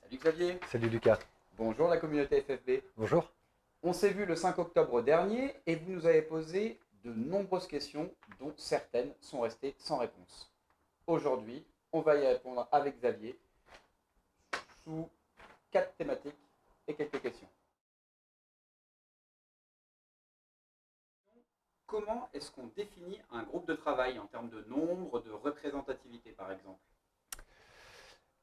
Salut Xavier. Salut Lucas. Bonjour la communauté FFB. Bonjour. On s'est vu le 5 octobre dernier et vous nous avez posé de nombreuses questions dont certaines sont restées sans réponse. Aujourd'hui, on va y répondre avec Xavier sous 4 thématiques et quelques questions. Comment est-ce qu'on définit un groupe de travail en termes de nombre, de représentativité par exemple?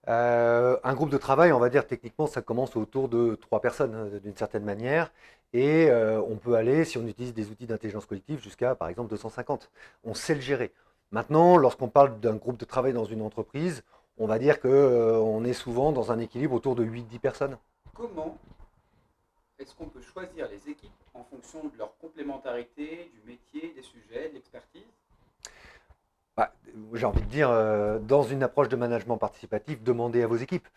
Un groupe de travail, on va dire techniquement, ça commence autour de 3 personnes d'une certaine manière. Et on peut aller, si on utilise des outils d'intelligence collective, jusqu'à par exemple 250. On sait le gérer. Maintenant, lorsqu'on parle d'un groupe de travail dans une entreprise, on va dire qu'on est souvent dans un équilibre autour de 8-10 personnes. Comment est-ce qu'on peut choisir les équipes en fonction de leur complémentarité, du métier, des sujets, de l'expertise? Bah, j'ai envie de dire, dans une approche de management participatif, demandez à vos équipes.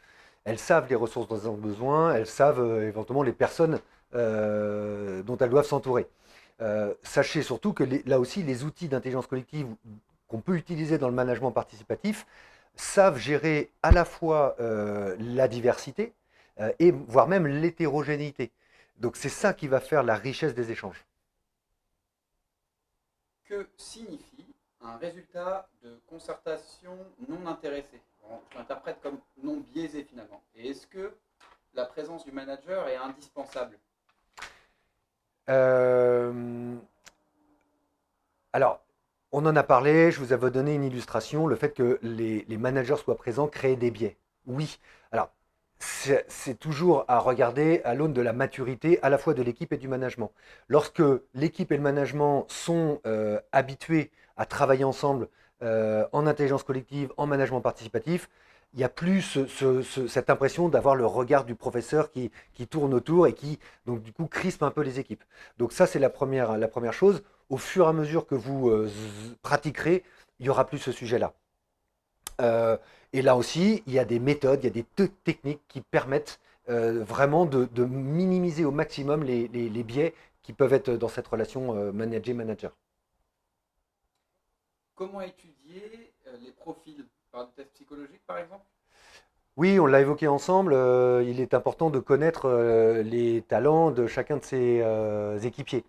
Elles savent les ressources dont elles ont besoin, elles savent éventuellement les personnes dont elles doivent s'entourer. Sachez surtout que là aussi, les outils d'intelligence collective qu'on peut utiliser dans le management participatif savent gérer à la fois la diversité et voire même l'hétérogénéité. Donc c'est ça qui va faire la richesse des échanges. Que signifie un résultat de concertation non intéressée? Je l'interprète comme non biaisé finalement. Et est-ce que la présence du manager est indispensable? Euh, alors, on en a parlé, je vous avais donné une illustration, le fait que les managers soient présents crée des biais. Oui, alors c'est toujours à regarder à l'aune de la maturité à la fois de l'équipe et du management. Lorsque l'équipe et le management sont habitués à travailler ensemble en intelligence collective, en management participatif, il n'y a plus cette impression d'avoir le regard du professeur qui tourne autour et qui, donc du coup, crispe un peu les équipes. Donc ça, c'est la première chose. Au fur et à mesure que vous pratiquerez, il n'y aura plus ce sujet-là. Euh, et là aussi, il y a des méthodes, il y a des techniques qui permettent vraiment de minimiser au maximum les biais qui peuvent être dans cette relation manager-manager. Comment étudier les profils par des tests psychologiques par exemple? Oui, on l'a évoqué ensemble, il est important de connaître les talents de chacun de ses équipiers.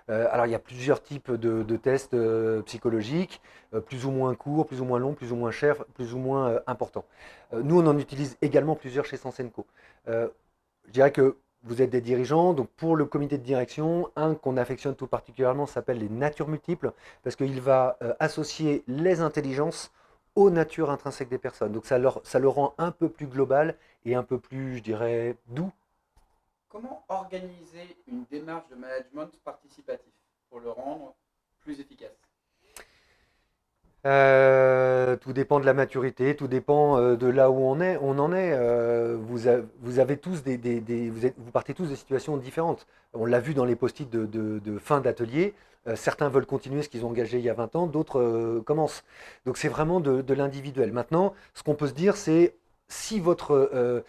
Alors, il y a plusieurs types de tests psychologiques, plus ou moins courts, plus ou moins longs, plus ou moins chers, plus ou moins importants. Nous, on en utilise également plusieurs chez Sensenco. Euh, je dirais que vous êtes des dirigeants, donc pour le comité de direction, un qu'on affectionne tout particulièrement s'appelle les natures multiples, parce qu'il va associer les intelligences aux natures intrinsèques des personnes. Donc ça le rend un peu plus global et un peu plus, je dirais, doux. Comment organiser une démarche de management participatif pour le rendre plus efficace? Tout dépend de la maturité, tout dépend de là où on en est. Vous avez tous vous partez tous de situations différentes. On l'a vu dans les post-it de fin d'atelier. Certains veulent continuer ce qu'ils ont engagé il y a 20 ans, d'autres commencent. Donc c'est vraiment de l'individuel. Maintenant, ce qu'on peut se dire, c'est si votre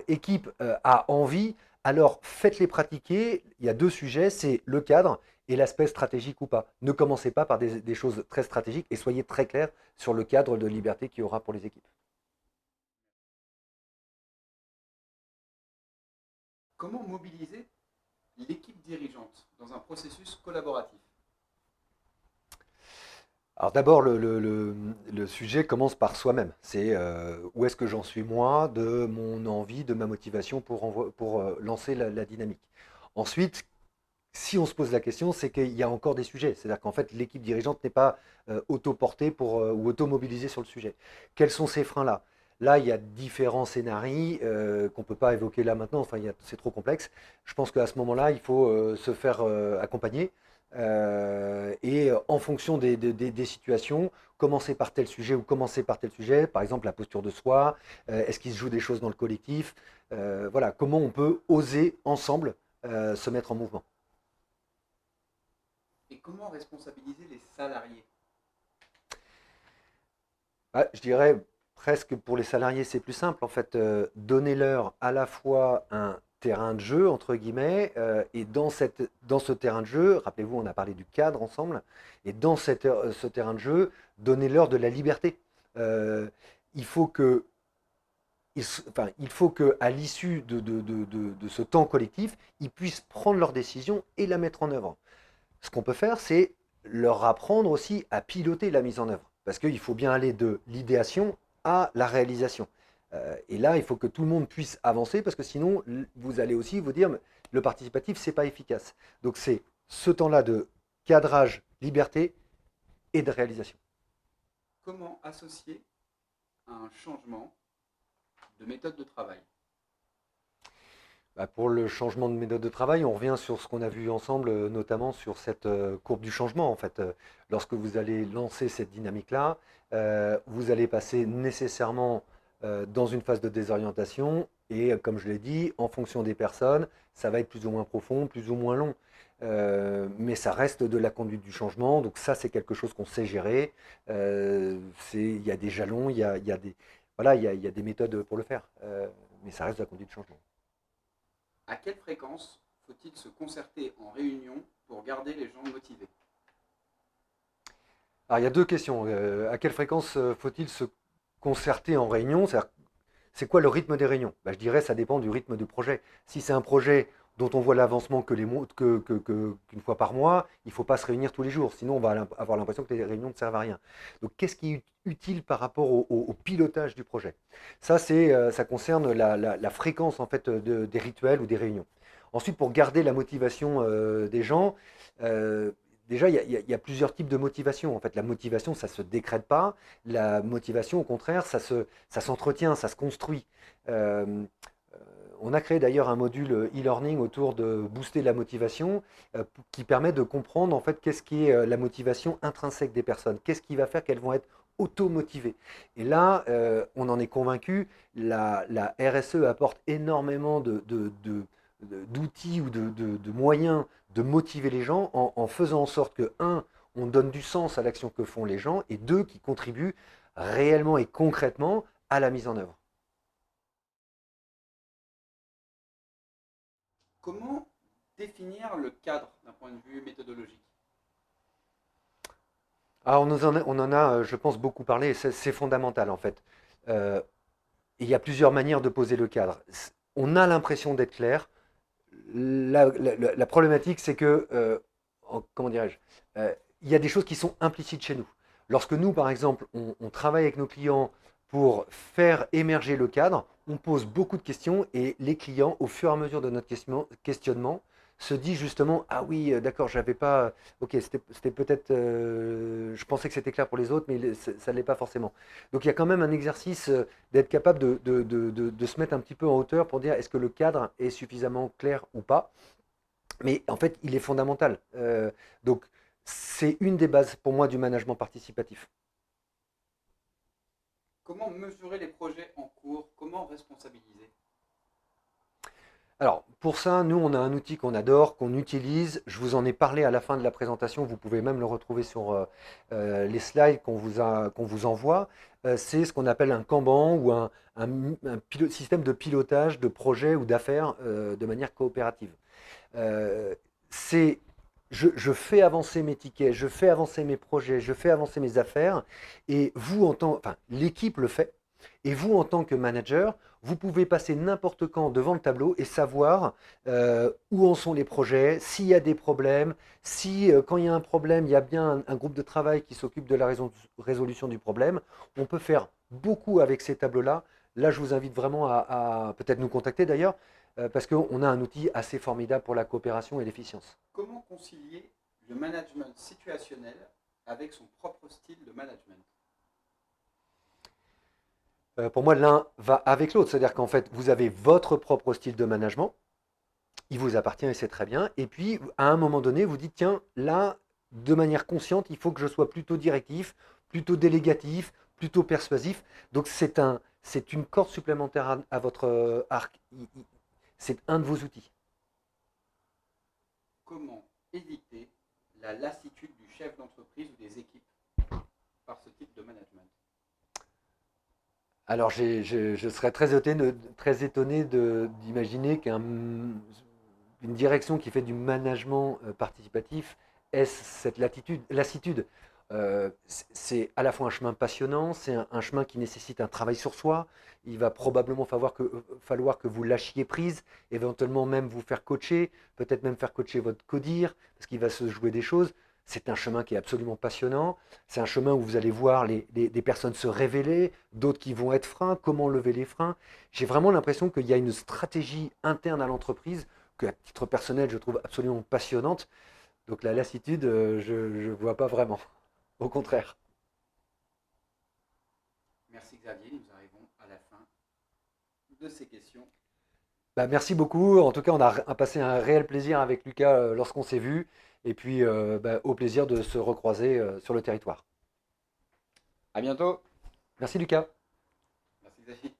équipe a envie, alors faites-les pratiquer. Il y a deux sujets, c'est le cadre et l'aspect stratégique ou pas. Ne commencez pas par des choses très stratégiques et soyez très clair sur le cadre de liberté qu'il y aura pour les équipes. Comment mobiliser l'équipe dirigeante dans un processus collaboratif? Alors d'abord, le sujet commence par soi-même. C'est où est-ce que j'en suis moi, de mon envie, de ma motivation pour lancer la dynamique. Ensuite, si on se pose la question, c'est qu'il y a encore des sujets. C'est-à-dire qu'en fait, l'équipe dirigeante n'est pas auto-portée ou auto-mobilisée sur le sujet. Quels sont ces freins-là? Là, il y a différents scénarios qu'on ne peut pas évoquer là maintenant. Enfin, c'est trop complexe. Je pense qu'à ce moment-là, il faut se faire accompagner. Et en fonction des situations, commencer par tel sujet ou commencer par tel sujet, par exemple la posture de soi, est-ce qu'il se joue des choses dans le collectif, voilà, comment on peut oser ensemble se mettre en mouvement. Et comment responsabiliser les salariés? Ah, je dirais presque pour les salariés, c'est plus simple. En fait, donnez-leur à la fois un terrain de jeu, entre guillemets, et dans ce terrain de jeu, rappelez-vous, on a parlé du cadre ensemble, et dans ce terrain de jeu, donnez-leur de la liberté. Euh, il faut que il faut qu'à l'issue de ce temps collectif, ils puissent prendre leurs décisions et la mettre en œuvre. Ce qu'on peut faire, c'est leur apprendre aussi à piloter la mise en œuvre. Parce qu'il faut bien aller de l'idéation à la réalisation. Et là, il faut que tout le monde puisse avancer, parce que sinon, vous allez aussi vous dire, le participatif, c'est pas efficace. Donc c'est ce temps-là de cadrage, liberté et de réalisation. Comment associer un changement de méthode de travail? Bah, pour le changement de méthode de travail, on revient sur ce qu'on a vu ensemble, notamment sur cette courbe du changement. En fait, lorsque vous allez lancer cette dynamique-là, vous allez passer nécessairement dans une phase de désorientation. Et comme je l'ai dit, en fonction des personnes, ça va être plus ou moins profond, plus ou moins long. Mais ça reste de la conduite du changement. Donc ça, c'est quelque chose qu'on sait gérer. Il y a des jalons, il y a des, voilà, il y a des méthodes pour le faire. Mais ça reste de la conduite du changement. À quelle fréquence faut-il se concerter en réunion pour garder les gens motivés? Alors, il y a deux questions. À quelle fréquence faut-il se concerter en réunion? C'est quoi le rythme des réunions? Bah, je dirais que ça dépend du rythme du projet. Si c'est un projet dont on voit l'avancement qu'une fois par mois, il ne faut pas se réunir tous les jours. Sinon, on va avoir l'impression que les réunions ne servent à rien. Donc, qu'est-ce qui est utile par rapport au pilotage du projet? Ça concerne la fréquence en fait, des rituels ou des réunions. Ensuite, pour garder la motivation des gens, euh, déjà, il y a plusieurs types de motivation. En fait, la motivation, ça ne se décrète pas. La motivation, au contraire, ça s'entretient, ça se construit. Euh, on a créé d'ailleurs un module e-learning autour de booster la motivation qui permet de comprendre en fait qu'est-ce qui est la motivation intrinsèque des personnes, qu'est-ce qui va faire qu'elles vont être auto-motivées. Et là, on en est convaincu, la RSE apporte énormément d'outils ou de moyens de motiver les gens en faisant en sorte que, un, on donne du sens à l'action que font les gens, et deux, qui contribuent réellement et concrètement à la mise en œuvre. Comment définir le cadre d'un point de vue méthodologique? Ah, on en a, je pense, beaucoup parlé, et c'est fondamental en fait. Euh, il y a plusieurs manières de poser le cadre. On a l'impression d'être clair. La problématique, c'est que, comment dirais-je, il y a des choses qui sont implicites chez nous. Lorsque nous, par exemple, on travaille avec nos clients pour faire émerger le cadre, on pose beaucoup de questions et les clients, au fur et à mesure de notre questionnement, se disent justement, ah oui, d'accord, j'avais pas, ok, c'était peut-être, je pensais que c'était clair pour les autres, mais ça ne l'est pas forcément. Donc il y a quand même un exercice d'être capable de se mettre un petit peu en hauteur pour dire est-ce que le cadre est suffisamment clair ou pas. Mais en fait, il est fondamental. Donc, c'est une des bases pour moi du management participatif. Comment mesurer les projets en cours? Comment responsabiliser? Alors, pour ça, nous, on a un outil qu'on adore, qu'on utilise. Je vous en ai parlé à la fin de la présentation. Vous pouvez même le retrouver sur les slides qu'on vous envoie. C'est ce qu'on appelle un Kanban ou système de pilotage de projets ou d'affaires de manière coopérative. Euh, c'est je fais avancer mes tickets, je fais avancer mes projets, je fais avancer mes affaires, et vous enfin l'équipe le fait, et vous en tant que manager, vous pouvez passer n'importe quand devant le tableau et savoir où en sont les projets, s'il y a des problèmes, si quand il y a un problème, il y a bien un groupe de travail qui s'occupe de la résolution du problème. On peut faire beaucoup avec ces tableaux-là. Là, je vous invite vraiment à peut-être nous contacter d'ailleurs parce qu'on a un outil assez formidable pour la coopération et l'efficience. Comment concilier le management situationnel avec son propre style de management? Pour moi, l'un va avec l'autre, c'est-à-dire qu'en fait, vous avez votre propre style de management, il vous appartient et c'est très bien, et puis à un moment donné, vous dites, tiens, là, de manière consciente, il faut que je sois plutôt directif, plutôt délégatif, plutôt persuasif. Donc c'est une corde supplémentaire à votre arc. C'est un de vos outils. Comment éviter la lassitude du chef d'entreprise ou des équipes par ce type de management? Alors je serais très étonné d'imaginer qu'une direction qui fait du management participatif ait cette lassitude. C'est à la fois un chemin passionnant, c'est un chemin qui nécessite un travail sur soi. Il va probablement falloir que vous lâchiez prise, éventuellement même vous faire coacher, peut-être même faire coacher votre codir, parce qu'il va se jouer des choses. C'est un chemin qui est absolument passionnant. C'est un chemin où vous allez voir des personnes se révéler, d'autres qui vont être freins, comment lever les freins. J'ai vraiment l'impression qu'il y a une stratégie interne à l'entreprise que, à titre personnel, je trouve absolument passionnante. Donc la lassitude, je ne vois pas vraiment. Au contraire. Merci Xavier, nous arrivons à la fin de ces questions. Bah, merci beaucoup. En tout cas, on a passé un réel plaisir avec Lucas lorsqu'on s'est vu. Et puis, bah, au plaisir de se recroiser sur le territoire. À bientôt. Merci Lucas. Merci Xavier.